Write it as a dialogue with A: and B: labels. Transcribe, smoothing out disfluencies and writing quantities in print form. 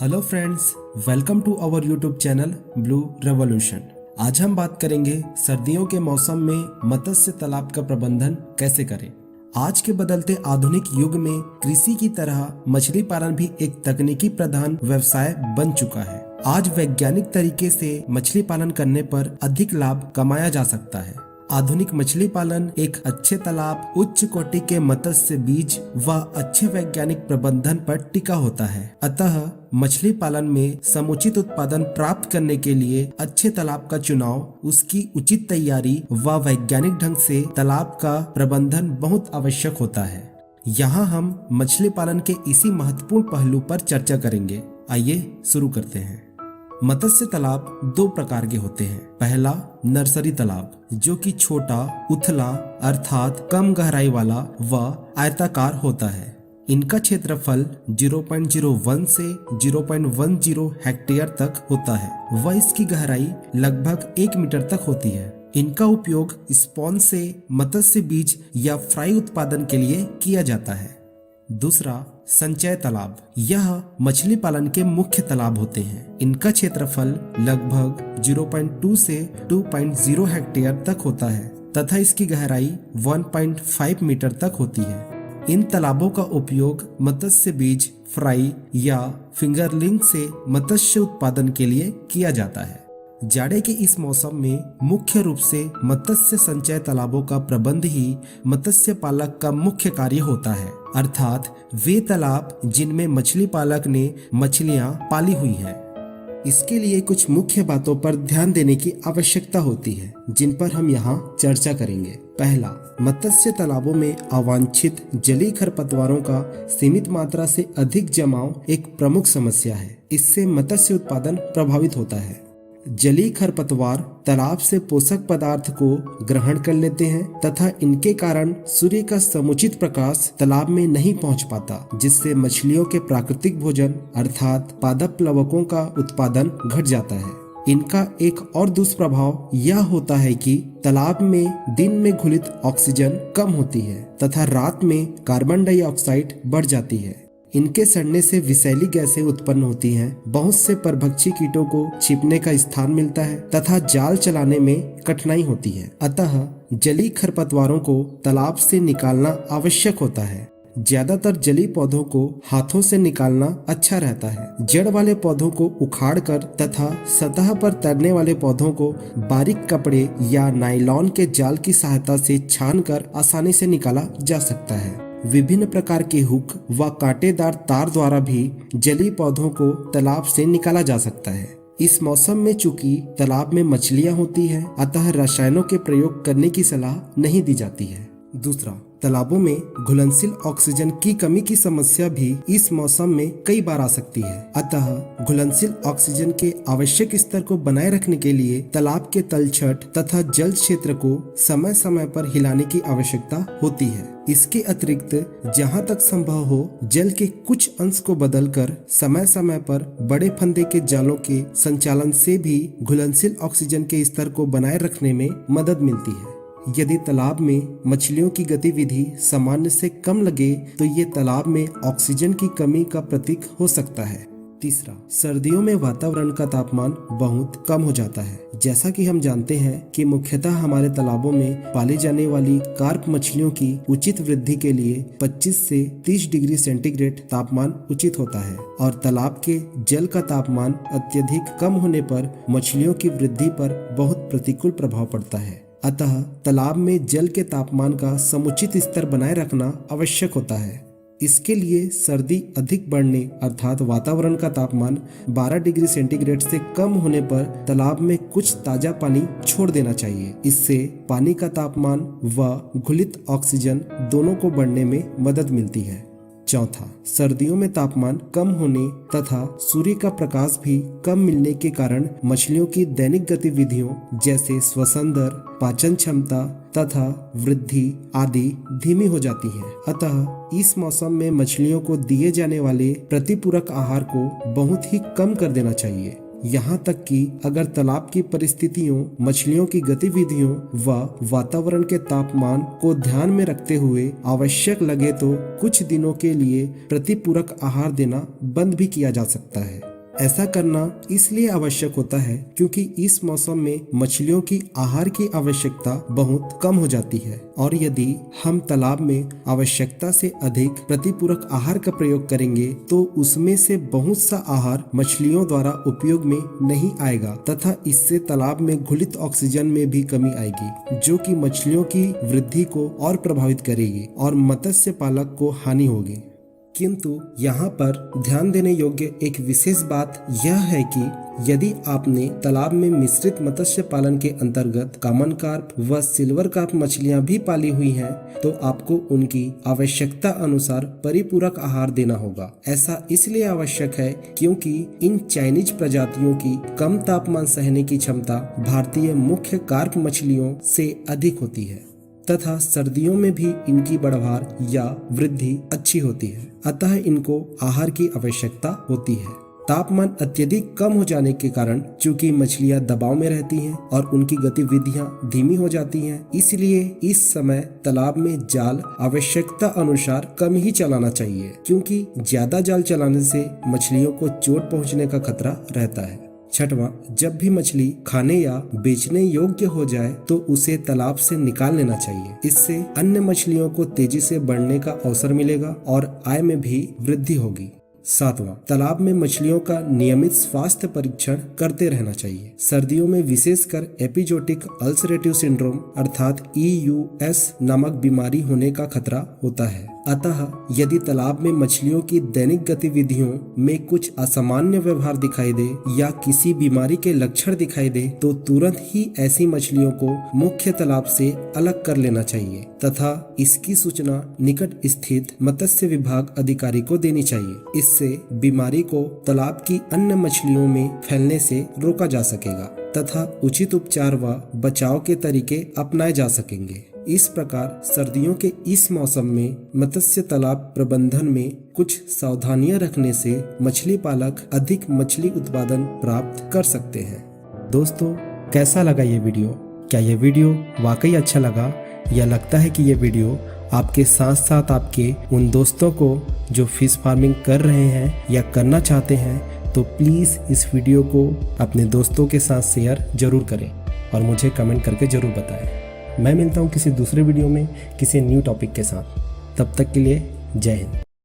A: Hello friends, welcome to our YouTube channel blue revolution. आज हम बात करेंगे सर्दियों के मौसम में मत्स्य तालाब का प्रबंधन कैसे करें। आज के बदलते आधुनिक युग में कृषि की तरह मछली पालन भी एक तकनीकी प्रधान व्यवसाय बन चुका है। आज वैज्ञानिक तरीके से मछली पालन करने पर अधिक लाभ कमाया जा सकता है। आधुनिक मछली पालन एक अच्छे तालाब, उच्च कोटि के मत्स्य बीज व अच्छे वैज्ञानिक प्रबंधन पर टिका होता है। अतः मछली पालन में समुचित उत्पादन प्राप्त करने के लिए अच्छे तालाब का चुनाव, उसकी उचित तैयारी व वैज्ञानिक ढंग से तालाब का प्रबंधन बहुत आवश्यक होता है। यहाँ हम मछली पालन के इसी महत्वपूर्ण पहलू पर चर्चा करेंगे। आइए शुरू करते हैं। मत्स्य तालाब दो प्रकार के होते हैं। पहला नर्सरी तालाब, जो कि छोटा, उथला अर्थात कम गहराई वाला व आयताकार होता है। इनका क्षेत्रफल 0.01 से 0.10 हेक्टेयर तक होता है व इसकी गहराई लगभग 1 मीटर तक होती है। इनका उपयोग स्पॉन से मत्स्य बीज या फ्राई उत्पादन के लिए किया जाता है। दूसरा संचय तालाब, यह मछली पालन के मुख्य तालाब होते हैं। इनका क्षेत्रफल लगभग 0.2 से 2.0 हेक्टेयर तक होता है तथा इसकी गहराई 1.5 मीटर तक होती है। इन तालाबों का उपयोग मत्स्य बीज, फ्राई या फिंगरलिंग से मत्स्य उत्पादन के लिए किया जाता है। जाड़े के इस मौसम में मुख्य रूप से मत्स्य संचय तालाबों का प्रबंध ही मत्स्य पालक का मुख्य कार्य होता है, अर्थात वे तालाब जिनमें मछली पालक ने मछलियां पाली हुई हैं। इसके लिए कुछ मुख्य बातों पर ध्यान देने की आवश्यकता होती है, जिन पर हम यहाँ चर्चा करेंगे। पहला, मत्स्य तालाबों में अवांछित जलीय खरपतवारों का सीमित मात्रा से अधिक जमाव एक प्रमुख समस्या है। इससे मत्स्य उत्पादन प्रभावित होता है। जलीय खरपतवार तालाब से पोषक पदार्थ को ग्रहण कर लेते हैं तथा इनके कारण सूर्य का समुचित प्रकाश तालाब में नहीं पहुंच पाता, जिससे मछलियों के प्राकृतिक भोजन अर्थात पादप प्लवकों का उत्पादन घट जाता है। इनका एक और दुष्प्रभाव यह होता है कि तालाब में दिन में घुलित ऑक्सीजन कम होती है तथा रात में कार्बन डाइऑक्साइड बढ़ जाती है। इनके सड़ने से विषैली गैसें उत्पन्न होती हैं। बहुत से परभक्षी कीटों को छिपने का स्थान मिलता है तथा जाल चलाने में कठिनाई होती है। अतः जलीय खरपतवारों को तालाब से निकालना आवश्यक होता है। ज्यादातर जलीय पौधों को हाथों से निकालना अच्छा रहता है। जड़ वाले पौधों को उखाड़कर तथा सतह पर तैरने वाले पौधों को बारीक कपड़े या नायलॉन के जाल की सहायता से छानकर आसानी से निकाला जा सकता है। विभिन्न प्रकार के हुक व कांटेदार तार द्वारा भी जलीय पौधों को तालाब से निकाला जा सकता है। इस मौसम में चूंकि तालाब में मछलियां होती हैं, अतः रसायनों के प्रयोग करने की सलाह नहीं दी जाती है। दूसरा, तालाबों में घुलनशील ऑक्सीजन की कमी की समस्या भी इस मौसम में कई बार आ सकती है। अतः घुलनशील ऑक्सीजन के आवश्यक स्तर को बनाए रखने के लिए तालाब के तलछट तथा जल क्षेत्र को समय समय पर हिलाने की आवश्यकता होती है। इसके अतिरिक्त जहां तक संभव हो, जल के कुछ अंश को बदलकर समय समय पर बड़े फंदे के जालों के संचालन से भी घुलनशील ऑक्सीजन के स्तर को बनाए रखने में मदद मिलती है। यदि तालाब में मछलियों की गतिविधि सामान्य से कम लगे तो ये तालाब में ऑक्सीजन की कमी का प्रतीक हो सकता है। तीसरा, सर्दियों में वातावरण का तापमान बहुत कम हो जाता है। जैसा कि हम जानते हैं कि मुख्यतः हमारे तालाबों में पाली जाने वाली कार्प मछलियों की उचित वृद्धि के लिए 25 से 30 डिग्री सेंटीग्रेड तापमान उचित होता है और तालाब के जल का तापमान अत्यधिक कम होने पर मछलियों की वृद्धि पर बहुत प्रतिकूल प्रभाव पड़ता है। अतः तालाब में जल के तापमान का समुचित स्तर बनाए रखना आवश्यक होता है। इसके लिए सर्दी अधिक बढ़ने अर्थात वातावरण का तापमान 12 डिग्री सेंटीग्रेड से कम होने पर तालाब में कुछ ताजा पानी छोड़ देना चाहिए। इससे पानी का तापमान व घुलित ऑक्सीजन दोनों को बढ़ने में मदद मिलती है। चौथा, सर्दियों में तापमान कम होने तथा सूर्य का प्रकाश भी कम मिलने के कारण मछलियों की दैनिक गतिविधियों जैसे श्वसन दर, पाचन क्षमता तथा वृद्धि आदि धीमी हो जाती है। अतः इस मौसम में मछलियों को दिए जाने वाले प्रतिपूरक आहार को बहुत ही कम कर देना चाहिए। यहाँ तक कि अगर तालाब की परिस्थितियों, मछलियों की गतिविधियों व वातावरण के तापमान को ध्यान में रखते हुए आवश्यक लगे तो कुछ दिनों के लिए प्रतिपूरक आहार देना बंद भी किया जा सकता है। ऐसा करना इसलिए आवश्यक होता है क्योंकि इस मौसम में मछलियों की आहार की आवश्यकता बहुत कम हो जाती है और यदि हम तालाब में आवश्यकता से अधिक प्रतिपूरक आहार का प्रयोग करेंगे तो उसमें से बहुत सा आहार मछलियों द्वारा उपयोग में नहीं आएगा तथा इससे तालाब में घुलित ऑक्सीजन में भी कमी आएगी जो कि मछलियों की वृद्धि को और प्रभावित करेगी और मत्स्य पालक को हानि होगी। किंतु यहाँ पर ध्यान देने योग्य एक विशेष बात यह है कि यदि आपने तालाब में मिश्रित मत्स्य पालन के अंतर्गत कॉमन कार्प व सिल्वर कार्प मछलियां भी पाली हुई हैं, तो आपको उनकी आवश्यकता अनुसार परिपूरक आहार देना होगा। ऐसा इसलिए आवश्यक है क्योंकि इन चाइनीज प्रजातियों की कम तापमान सहने की क्षमता भारतीय मुख्य कार्प मछलियों से अधिक होती है तथा सर्दियों में भी इनकी बढ़वार या वृद्धि अच्छी होती है, अतः इनको आहार की आवश्यकता होती है। तापमान अत्यधिक कम हो जाने के कारण चूंकि मछलियां दबाव में रहती हैं और उनकी गतिविधियां धीमी हो जाती हैं, इसलिए इस समय तालाब में जाल आवश्यकता अनुसार कम ही चलाना चाहिए क्योंकि ज्यादा जाल चलाने से मछलियों को चोट पहुंचने का खतरा रहता है। छठवां, जब भी मछली खाने या बेचने योग्य हो जाए तो उसे तालाब से निकाल लेना चाहिए। इससे अन्य मछलियों को तेजी से बढ़ने का अवसर मिलेगा और आय में भी वृद्धि होगी। सातवां, तालाब में मछलियों का नियमित स्वास्थ्य परीक्षण करते रहना चाहिए। सर्दियों में विशेषकर एपिजोटिक अल्सरेटिव सिंड्रोम अर्थात EUS नामक बीमारी होने का खतरा होता है, अतः यदि तालाब में मछलियों की दैनिक गतिविधियों में कुछ असामान्य व्यवहार दिखाई दे या किसी बीमारी के लक्षण दिखाई दे तो तुरंत ही ऐसी मछलियों को मुख्य तालाब से अलग कर लेना चाहिए तथा इसकी सूचना निकट स्थित मत्स्य विभाग अधिकारी को देनी चाहिए। इससे बीमारी को तालाब की अन्य मछलियों में फैलने से रोका जा सकेगा तथा उचित उपचार व बचाव के तरीके अपनाए जा सकेंगे। इस प्रकार सर्दियों के इस मौसम में मत्स्य तालाब प्रबंधन में कुछ सावधानियां रखने से मछली पालक अधिक मछली उत्पादन प्राप्त कर सकते हैं। दोस्तों, कैसा लगा ये वीडियो? क्या ये वीडियो वाकई अच्छा लगा या लगता है कि ये वीडियो आपके साथ साथ आपके उन दोस्तों को जो फिश फार्मिंग कर रहे हैं या करना चाहते हैं, तो प्लीज़ इस वीडियो को अपने दोस्तों के साथ शेयर जरूर करें और मुझे कमेंट करके जरूर बताएं। मैं मिलता हूँ किसी दूसरे वीडियो में किसी न्यू टॉपिक के साथ। तब तक के लिए जय हिंद।